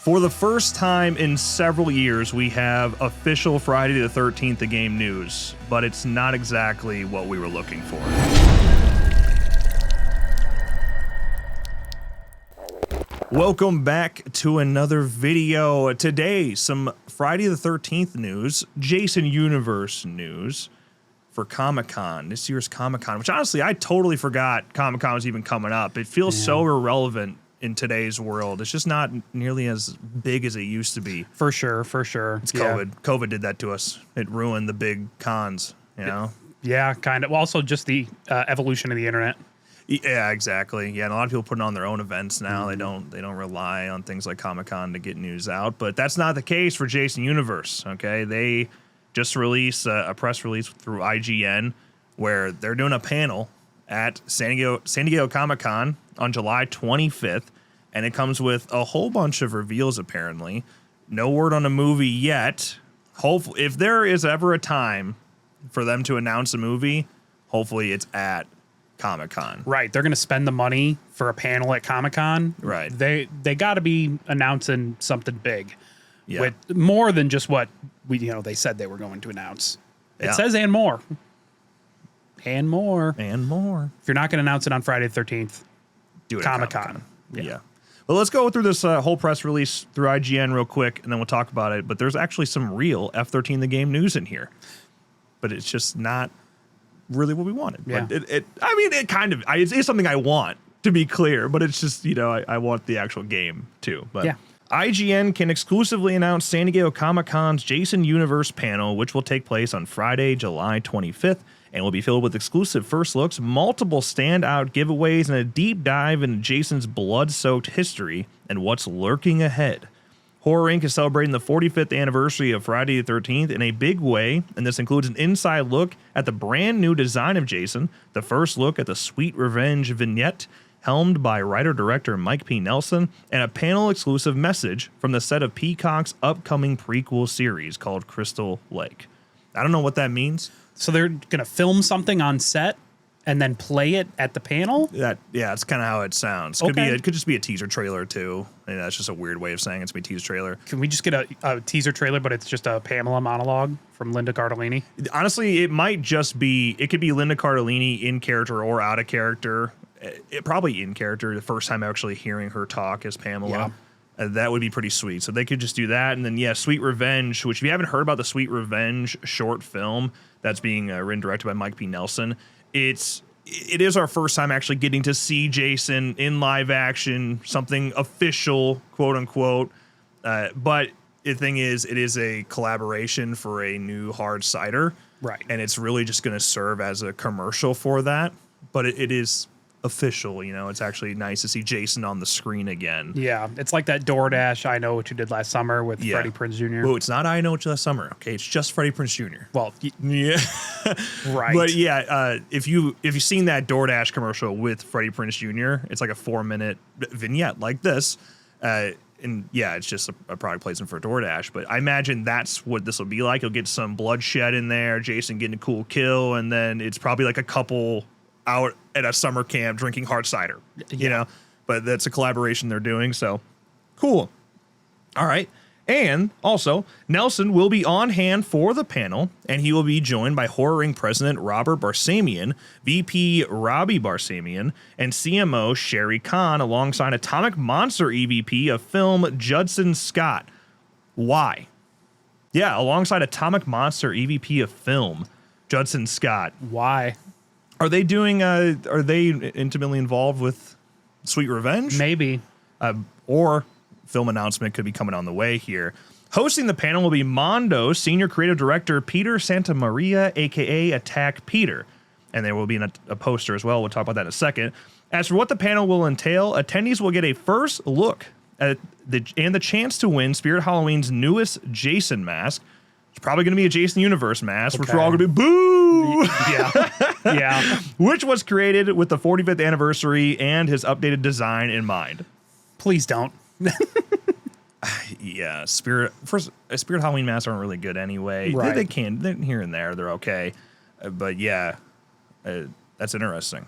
For the first time in several years, we have official Friday the 13th the game news, but it's not exactly what we were looking for. Welcome back to another video. Today, some Friday the 13th news, Jason Universe news for Comic-Con, this year's Comic-Con, which honestly, I totally forgot Comic-Con was even coming up. It feels so irrelevant in today's world. It's just not nearly as big as it used to be. For sure, for sure. It's COVID. COVID did that to us. It ruined the big cons, you know? Yeah, kind of. Well, also just the evolution of the internet. Yeah, exactly. Yeah, and a lot of people putting on their own events now. They don't rely on things like Comic-Con to get news out, but that's not the case for Jason Universe, okay? They just released a press release through IGN where they're doing a panel at San Diego Comic-Con on July 25th, and it comes with a whole bunch of reveals, apparently. No word on a movie yet. Hopefully, if there is ever a time for them to announce a movie, hopefully it's at Comic-Con. Right. They're going to spend the money for a panel at Comic-Con. Right. They got to be announcing something big. Yeah. With more than just what they said they were going to announce. Yeah. It says and more. And more. And more. If you're not going to announce it on Friday the 13th, Do it Comic-Con. at Comic-Con. Yeah. Well, let's go through this whole press release through IGN real quick, and then we'll talk about it. But there's actually some real F-13 the game news in here. But it's just not really what we wanted. Yeah. But it's something I want, to be clear. But it's just, I want the actual game, too. But yeah. IGN can exclusively announce San Diego Comic-Con's Jason Universe panel, which will take place on Friday, July 25th. And will be filled with exclusive first looks, multiple standout giveaways, and a deep dive into Jason's blood-soaked history and what's lurking ahead. Horror Inc. is celebrating the 45th anniversary of Friday the 13th in a big way, and this includes an inside look at the brand new design of Jason, the first look at the Sweet Revenge vignette, helmed by writer-director Mike P. Nelson, and a panel-exclusive message from the set of Peacock's upcoming prequel series called Crystal Lake. I don't know what that means. So they're going to film something on set and then play it at the panel? That's kind of how it sounds. It could just be a teaser trailer too. That's just a weird way of saying it's going to be a teaser trailer. Can we just get a teaser trailer, but it's just a Pamela monologue from Linda Cardellini? Honestly, it could be Linda Cardellini in character or out of character. Probably in character, the first time actually hearing her talk as Pamela. Yeah. That would be pretty sweet. So they could just do that. And then, Sweet Revenge, which if you haven't heard about the Sweet Revenge short film that's being written and directed by Mike P. Nelson, it is our first time actually getting to see Jason in live action, something official, quote unquote. But the thing is, it is a collaboration for a new hard cider. Right. And it's really just going to serve as a commercial for that. But it is official, it's actually nice to see Jason on the screen again. Yeah, it's like that DoorDash I Know What You Did Last Summer with Freddie Prinze Jr. Oh, it's not I Know What You Did Last Summer. Okay, it's just Freddie Prinze Jr. Well, yeah, right. But if you've seen that DoorDash commercial with Freddie Prinze Jr., it's like a 4-minute vignette like this, it's just a product placement for DoorDash. But I imagine that's what this will be like. You'll get some bloodshed in there, Jason getting a cool kill, and then it's probably like a couple out at a summer camp drinking hard cider, but that's a collaboration they're doing. So cool. All right. And also Nelson will be on hand for the panel, and he will be joined by Horror Inc. President Robert Barsamian, VP Robbie Barsamian, and CMO Sherry Kahn, alongside Atomic Monster EVP of film Judson Scott. Why? Yeah. Alongside Atomic Monster EVP of film Judson Scott. Why? Are they intimately involved with Sweet Revenge? Maybe. Or film announcement could be coming on the way here. Hosting the panel will be Mondo Senior Creative Director Peter Santamaria, a.k.a. Attack Peter. And there will be a poster as well. We'll talk about that in a second. As for what the panel will entail, attendees will get a first look at the chance to win Spirit Halloween's newest Jason mask. It's probably going to be a Jason Universe mask, which we're all going to be boo! Yeah. Which was created with the 45th anniversary and his updated design in mind. Please don't. Yeah, Spirit Halloween masks aren't really good anyway. Right. They're here and there, they're okay. But that's interesting.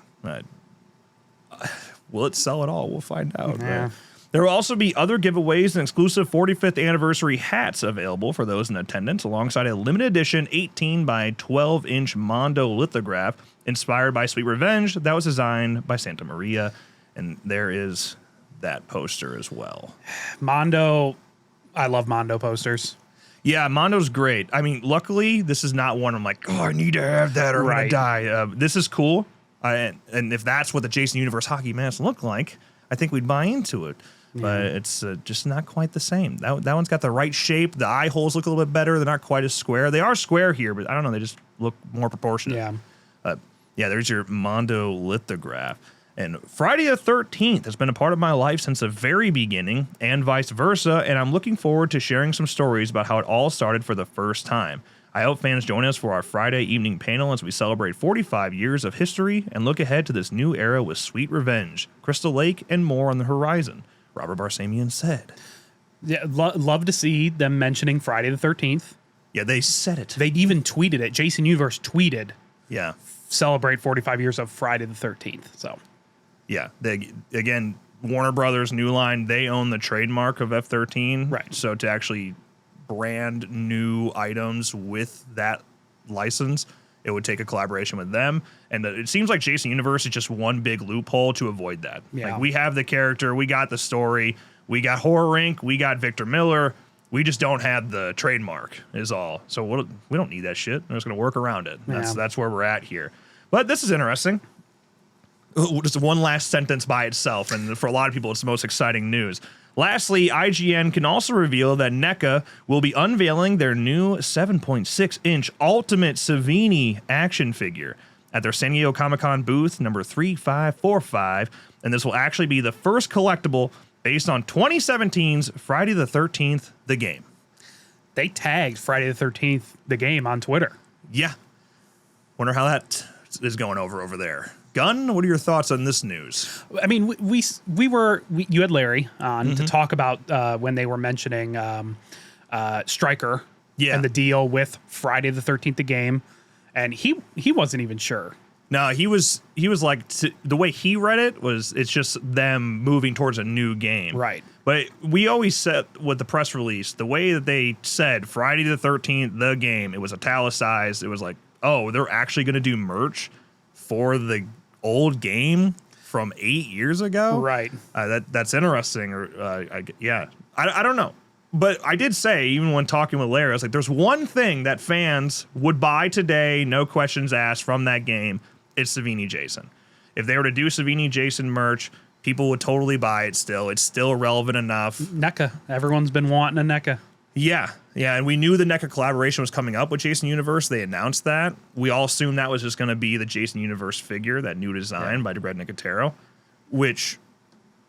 Will it sell at all? We'll find out. Yeah. There will also be other giveaways and exclusive 45th anniversary hats available for those in attendance, alongside a limited edition 18 by 12 inch Mondo lithograph inspired by Sweet Revenge that was designed by Santa Maria. And there is that poster as well. Mondo, I love Mondo posters. Yeah, Mondo's great. I mean, luckily, this is not one I'm like, oh, I need to have that or I'm going to die. This is cool. And if that's what the Jason Universe hockey masks look like, I think we'd buy into it. But it's just not quite the same. That one's got the right shape. The eye holes look a little bit better. They're not quite as square. They are square here, but I don't know. They just look more proportionate. Yeah. Yeah, there's your Mondo lithograph. And Friday the 13th has been a part of my life since the very beginning and vice versa. And I'm looking forward to sharing some stories about how it all started for the first time. I hope fans join us for our Friday evening panel as we celebrate 45 years of history and look ahead to this new era with Sweet Revenge, Crystal Lake, and more on the horizon. Robert Barsamian said. Yeah, love to see them mentioning Friday the 13th. Yeah, they said it. They even tweeted it. Jason Universe tweeted. Yeah. Celebrate 45 years of Friday the 13th. So. Yeah. Again, Warner Brothers, New Line, they own the trademark of F-13. Right. So to actually brand new items with that license, it would take a collaboration with them. And it seems like Jason Universe is just one big loophole to avoid that. Yeah. Like, we have the character, we got the story, we got Horror Inc., we got Victor Miller. We just don't have the trademark is all. So we don't need that shit. We're just going to work around it. That's where we're at here. But this is interesting. Just one last sentence by itself. And for a lot of people, it's the most exciting news. Lastly, IGN can also reveal that NECA will be unveiling their new 7.6-inch Ultimate Savini action figure at their San Diego Comic-Con booth number 3545, and this will actually be the first collectible based on 2017's Friday the 13th, the game. They tagged Friday the 13th, the game, on Twitter. Yeah. Wonder how that is going over there. Gunn, what are your thoughts on this news? I mean, you had Larry on to talk about when they were mentioning Stryker and the deal with Friday the 13th, the game, and he wasn't even sure. No, he was like, the way he read it was, it's just them moving towards a new game. Right. But we always said with the press release, the way that they said Friday the 13th, the game, it was italicized. It was like, oh, they're actually going to do merch for the old game from 8 years ago. Right. That's interesting. I don't know. But I did say, even when talking with Larry, I was like, there's one thing that fans would buy today, no questions asked, from that game. It's Savini Jason. If they were to do Savini Jason merch, people would totally buy it still. It's still relevant enough. NECA. Everyone's been wanting a NECA. Yeah. And we knew the NECA collaboration was coming up with Jason Universe. They announced that. We all assumed that was just going to be the Jason Universe figure, that new design by Brett Nicotero, which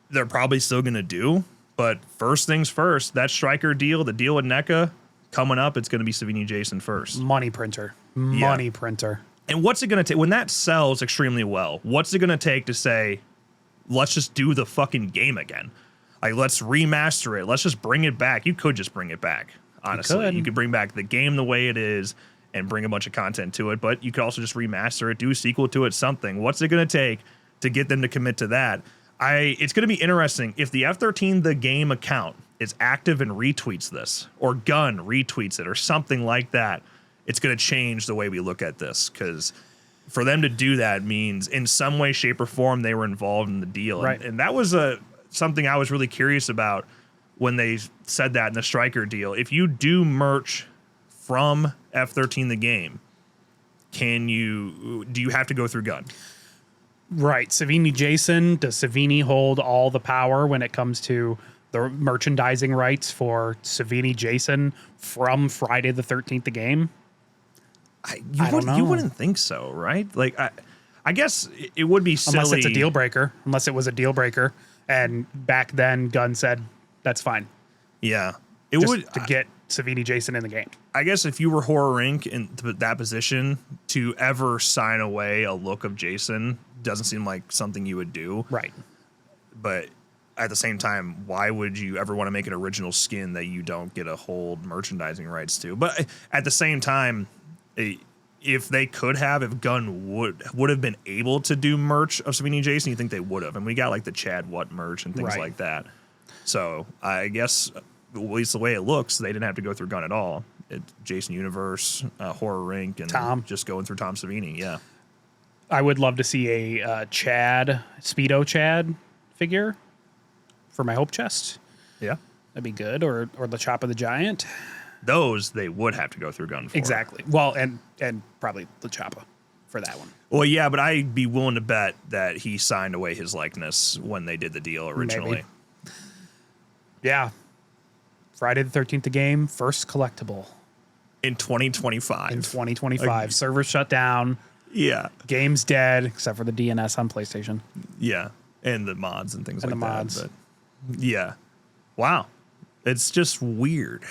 they're probably still going to do. But first things first, that Stryker deal, the deal with NECA, coming up, it's going to be Savini Jason first. Money printer. Printer. And what's it going to take? When that sells extremely well, what's it going to take to say, let's just do the fucking game again? Like, let's remaster it. Let's just bring it back. You could just bring it back, honestly. You could bring back the game the way it is and bring a bunch of content to it, but you could also just remaster it, do a sequel to it, something. What's it going to take to get them to commit to that? It's going to be interesting if the F-13 The Game account is active and retweets this, or Gunn retweets it, or something like that. It's going to change the way we look at this, because for them to do that means in some way, shape, or form they were involved in the deal. Right. And that was something I was really curious about when they said that in the Stryker deal. If you do merch from F-13 The Game, do you have to go through Gunn? Right. Savini Jason, does Savini hold all the power when it comes to the merchandising rights for Savini Jason from Friday the 13th, the game? I don't know. You wouldn't think so, right? Like, I guess it would be silly. Unless it's a deal breaker. Unless it was a deal breaker. And back then, Gunn said, that's fine. Yeah. To get Savini Jason in the game. I guess if you were Horror Inc. in that position, to ever sign away a look of Jason doesn't seem like something you would do. Right. But at the same time, why would you ever want to make an original skin that you don't get to hold merchandising rights to? But at the same time, if they could have, if Gunn would have been able to do merch of Savini Jason, you think they would have. And we got like the Chad Watt merch and things like that. So I guess, at least the way it looks, they didn't have to go through Gunn at all. Jason Universe, Horror Rink, and Tom. just going through Tom Savini. Yeah. I would love to see a Speedo Chad figure for my Hope Chest. Yeah. That'd be good. Or the Chop of the Giant. Those they would have to go through Gunn for. Exactly. Well, and probably the Choppa for that one. Well, yeah, but I'd be willing to bet that he signed away his likeness when they did the deal originally. Maybe. Yeah. Friday the 13th, the game, first collectible. In 2025. In 2025. Server shut down. Yeah. Game's dead, except for the DNS on PlayStation. Yeah. And the mods and things and like the mods. that. But yeah. Wow. It's just weird.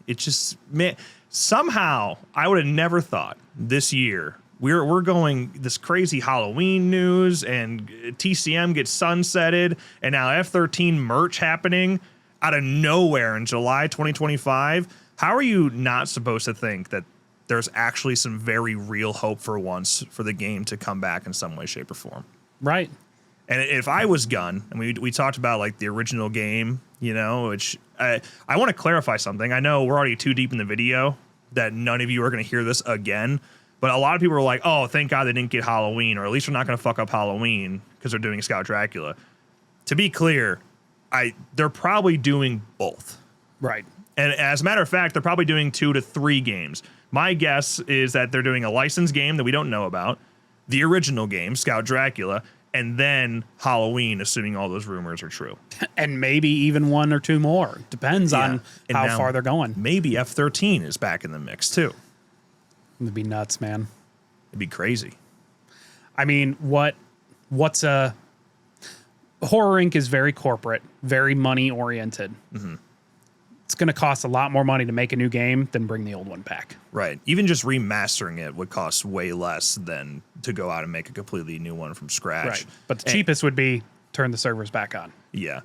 It's just, man, somehow I would have never thought this year we're going this crazy Halloween news and TCM gets sunsetted and now F-13 merch happening out of nowhere in July 2025. How are you not supposed to think that there's actually some very real hope for once for the game to come back in some way, shape, or form? Right. And if I was Gunn, and we talked about like the original game, you know, which I want to clarify something. I know we're already too deep in the video that none of you are going to hear this again, but a lot of people are like, oh, thank God they didn't get Halloween, or at least they're not going to fuck up Halloween because they're doing Scout Dracula. To be clear, they're probably doing both. Right. And as a matter of fact, they're probably doing 2 to 3 games. My guess is that they're doing a licensed game that we don't know about, the original game, Scout Dracula, and then Halloween, assuming all those rumors are true. And maybe even 1 or 2 more. Depends on how far they're going. Maybe F-13 is back in the mix, too. It'd be nuts, man. It'd be crazy. I mean, what's a... Horror Inc. is very corporate, very money-oriented. Mm-hmm. It's going to cost a lot more money to make a new game than bring the old one back. Right. Even just remastering it would cost way less than to go out and make a completely new one from scratch. Right. But the cheapest would be turn the servers back on. Yeah.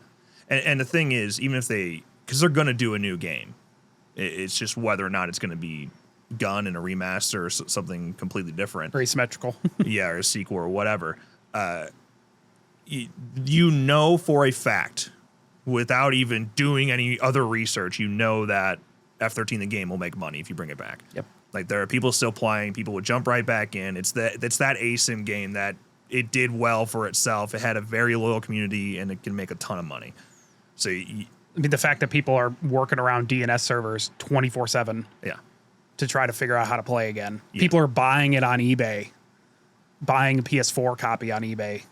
And the thing is, even if because they're going to do a new game, it's just whether or not it's going to be Gunn in a remaster or something completely different. Or asymmetrical. Yeah, or a sequel or whatever. You know for a fact, without even doing any other research, you know that F-13 the game will make money if you bring it back. Yep. Like there are people still playing, people would jump right back in. It's that ASIM game that it did well for itself. It had a very loyal community and it can make a ton of money. So I mean, the fact that people are working around DNS servers 24/7 to try to figure out how to play again. Yeah. People are buying it on eBay, buying a PS4 copy on eBay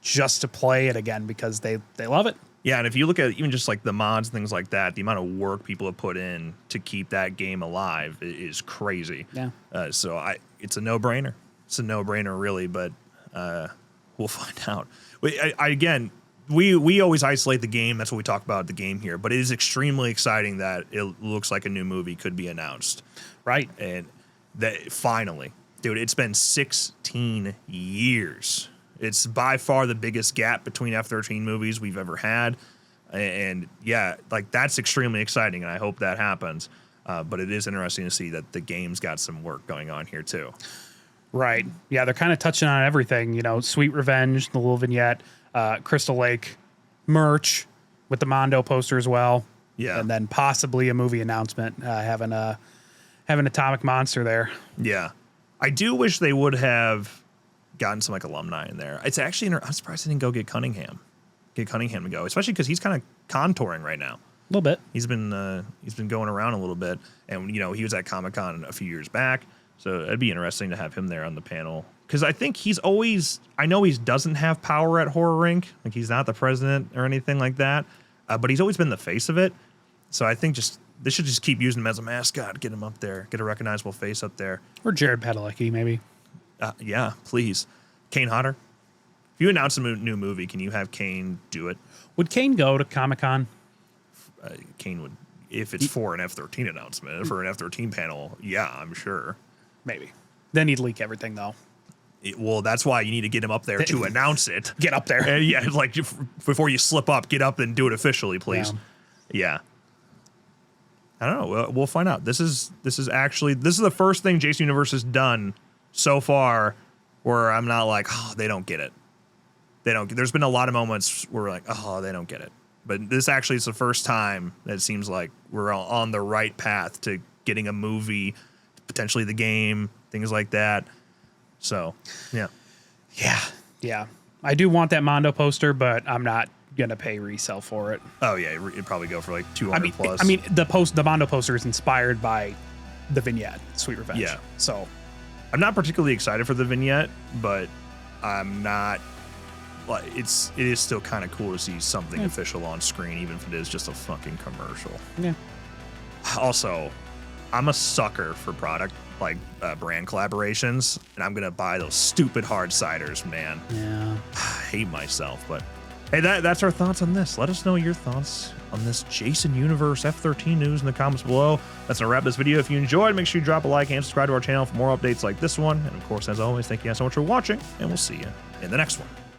just to play it again because they love it. Yeah, and if you look at even just like the mods, things like that, the amount of work people have put in to keep that game alive is crazy. Yeah. So it's a no-brainer. It's a no-brainer, really, but we'll find out. Again, we always isolate the game. That's what we talk about the game here. But it is extremely exciting that it looks like a new movie could be announced. Right. And that finally, dude, it's been 16 years. It's by far the biggest gap between F-13 movies we've ever had. And yeah, like that's extremely exciting. And I hope that happens. But it is interesting to see that the game's got some work going on here too. Right. Yeah, they're kind of touching on everything. You know, Sweet Revenge, the little vignette, Crystal Lake merch with the Mondo poster as well. Yeah. And then possibly a movie announcement, having Atomic Monster there. Yeah. I do wish they would have gotten some like alumni in there. It's actually, I'm surprised they didn't go get Cunningham to go, especially because he's kind of contouring right now. A little bit. He's been going around a little bit, and you know he was at Comic-Con a few years back, so it'd be interesting to have him there on the panel because I think I know he doesn't have power at Horror Inc. Like he's not the president or anything like that, but he's always been the face of it. So I think they should just keep using him as a mascot, get him up there, get a recognizable face up there. Or Jared Padalecki, maybe. Yeah, please. Kane Hodder. If you announce a new movie, can you have Kane do it? Would Kane go to Comic-Con? Kane would, if it's for an F-13 announcement, for an F-13 panel, yeah, I'm sure. Maybe. Then he'd leak everything, though. Well, that's why you need to get him up there to announce it. Get up there. And yeah, like before you slip up, get up and do it officially, please. Yeah. I don't know. We'll find out. This is the first thing Jason Universe has done so far where I'm not like, oh, they don't get it. There's been a lot of moments where we're like, oh, they don't get it. But this actually is the first time that it seems like we're on the right path to getting a movie, potentially the game, things like that. So, yeah. Yeah. I do want that Mondo poster, but I'm not gonna pay resale for it. Oh yeah, it'd probably go for like 200 plus. I mean, the Mondo poster is inspired by the vignette, Sweet Revenge. Yeah. So I'm not particularly excited for the vignette, but I'm not. Like, it is still kind of cool to see something official on screen, even if it is just a fucking commercial. Yeah. Also, I'm a sucker for product like brand collaborations, and I'm gonna buy those stupid hard ciders, man. Yeah. I hate myself, but hey, that's our thoughts on this. Let us know your thoughts on this Jason Universe F13 news in the comments below. That's gonna wrap this video. If you enjoyed, make sure you drop a like and subscribe to our channel for more updates like this one. And of course, as always, thank you guys so much for watching, and we'll see you in the next one.